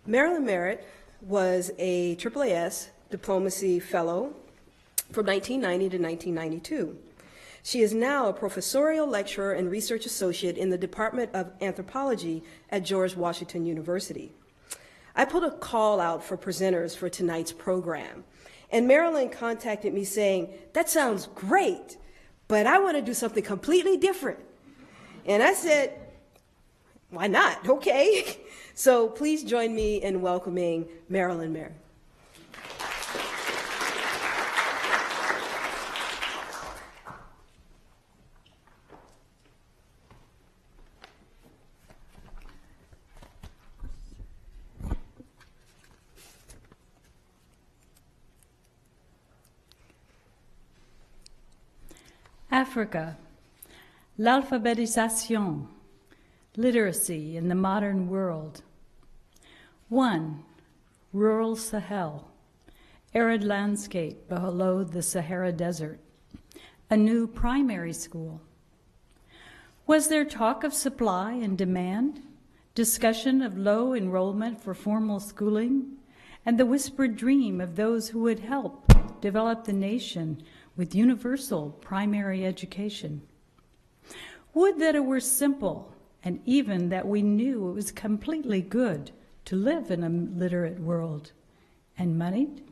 Marilyn Merritt was a AAAS diplomacy fellow from 1990 to 1992. She is now a professorial lecturer and research associate in the Department of Anthropology at George Washington University. I put a call out for presenters for tonight's program, and Marilyn contacted me saying, "That sounds great, but I want to do something completely different." And I said, "Why not? Okay." So please join me in welcoming Marilyn Merritt. Africa, l'alphabétisation, literacy in the modern world. 1. Rural Sahel, arid landscape below the Sahara Desert, a new primary school. Was there talk of supply and demand, discussion of low enrollment for formal schooling, and the whispered dream of those who would help develop the nation with universal primary education? Would that it were simple, and even that we knew it was completely good to live in a literate world, and moneyed,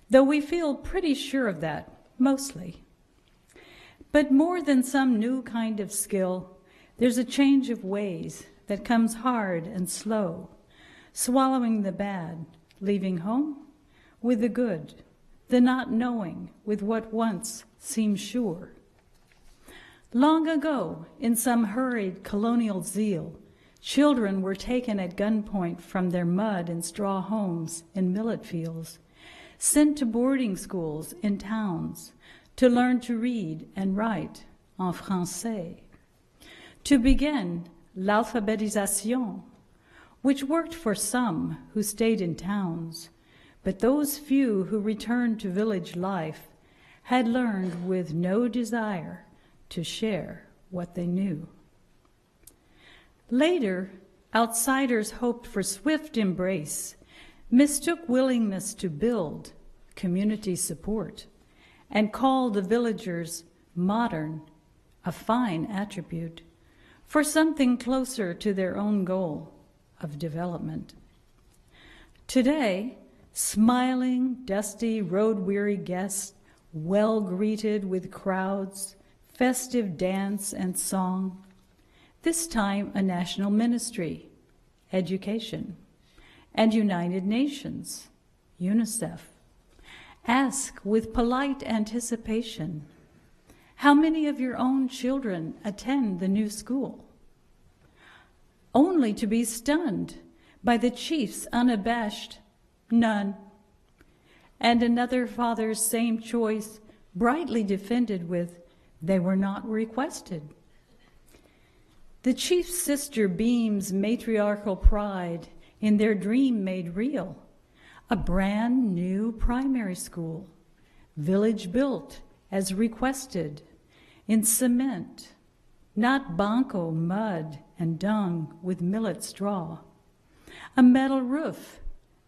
though we feel pretty sure of that, mostly. But more than some new kind of skill, there's a change of ways that comes hard and slow, swallowing the bad, leaving home with the good, the not knowing with what once seemed sure. Long ago, in some hurried colonial zeal, children were taken at gunpoint from their mud and straw homes in millet fields, sent to boarding schools in towns to learn to read and write en français, to begin l'alphabétisation, which worked for some who stayed in towns, but those few who returned to village life had learned with no desire to share what they knew. Later, outsiders hoped for swift embrace, mistook willingness to build community support, and called the villagers modern, a fine attribute, for something closer to their own goal of development. Today, smiling, dusty, road-weary guests, well-greeted with crowds, festive dance and song, this time a national ministry, education, and United Nations, UNICEF, ask with polite anticipation, how many of your own children attend the new school? Only to be stunned by the chief's unabashed none, and another father's same choice brightly defended with, they were not requested. The chief's sister beams matriarchal pride in their dream made real, a brand new primary school, village built as requested, in cement, not banco mud and dung with millet straw, a metal roof,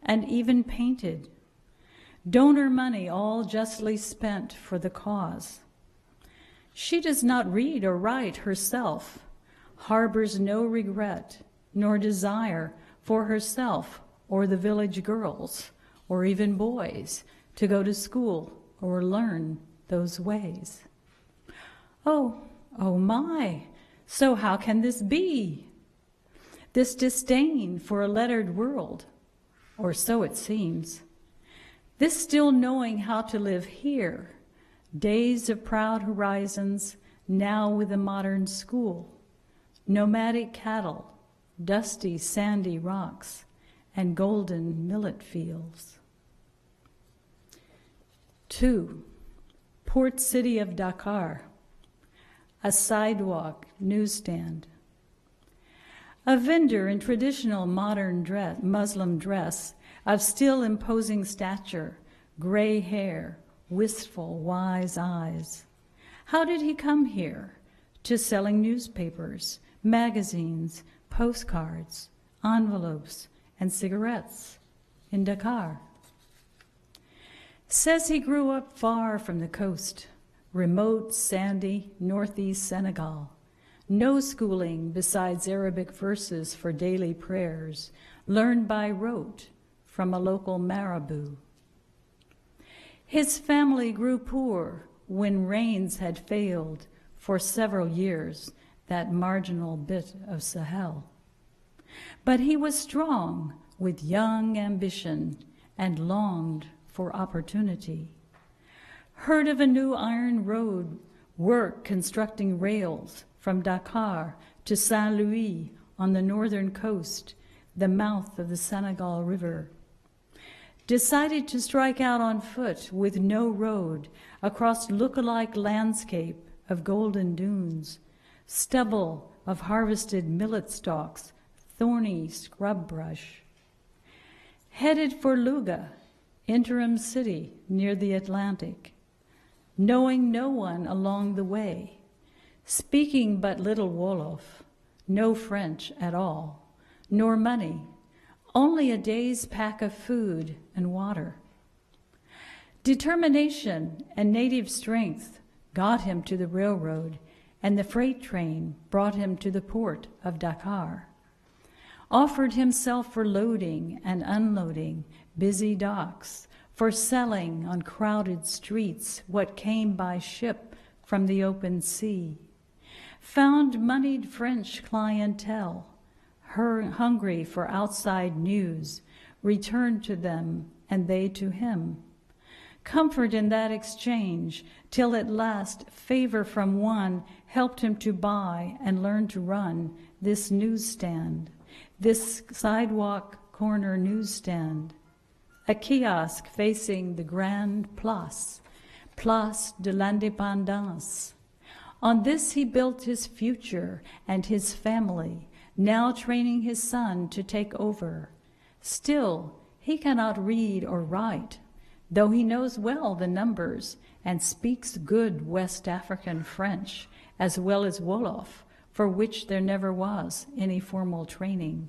and even painted. Donor money all justly spent for the cause. She does not read or write herself, harbors no regret nor desire for herself or the village girls or even boys to go to school or learn those ways. Oh my, so how can this be? This disdain for a lettered world, or so it seems. This still knowing how to live here, days of proud horizons, now with a modern school, nomadic cattle, dusty sandy rocks, and golden millet fields. 2. Port City of Dakar, a sidewalk newsstand. A vendor in traditional modern Muslim dress of still imposing stature, gray hair, wistful, wise eyes. How did he come here? To selling newspapers, magazines, postcards, envelopes, and cigarettes in Dakar. Says he grew up far from the coast, remote, sandy, northeast Senegal. No schooling besides Arabic verses for daily prayers, learned by rote from a local marabout. His family grew poor when rains had failed for several years, that marginal bit of Sahel. But he was strong with young ambition and longed for opportunity. Heard of a new iron road, work constructing rails from Dakar to Saint Louis on the northern coast, the mouth of the Senegal River. Decided to strike out on foot with no road across look-alike landscape of golden dunes, stubble of harvested millet stalks, thorny scrub brush. Headed for Luga, interim city near the Atlantic, knowing no one along the way, speaking but little Wolof, no French at all, nor money, only a day's pack of food and water. Determination and native strength got him to the railroad, and the freight train brought him to the port of Dakar. Offered himself for loading and unloading busy docks, for selling on crowded streets what came by ship from the open sea. Found moneyed French clientele, hungry for outside news, returned to them and they to him. Comfort in that exchange, till at last favor from one helped him to buy and learn to run this newsstand, this sidewalk corner newsstand, a kiosk facing the Grand Place, Place de l'Indépendance. On this he built his future and his family, now training his son to take over. Still, he cannot read or write, though he knows well the numbers and speaks good West African French, as well as Wolof, for which there never was any formal training.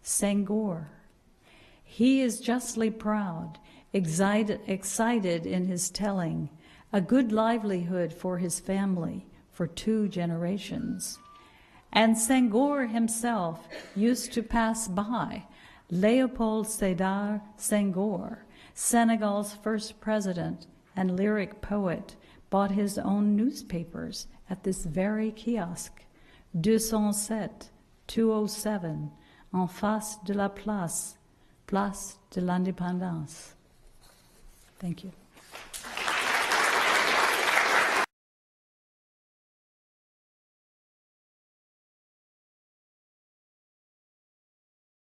Senghor. He is justly proud, excited in his telling, a good livelihood for his family for 2 generations. And Senghor himself used to pass by. Léopold Sédar Senghor, Senegal's first president and lyric poet, bought his own newspapers at this very kiosk, 207, 207, en face de la place, Place de l'Indépendance. Thank you.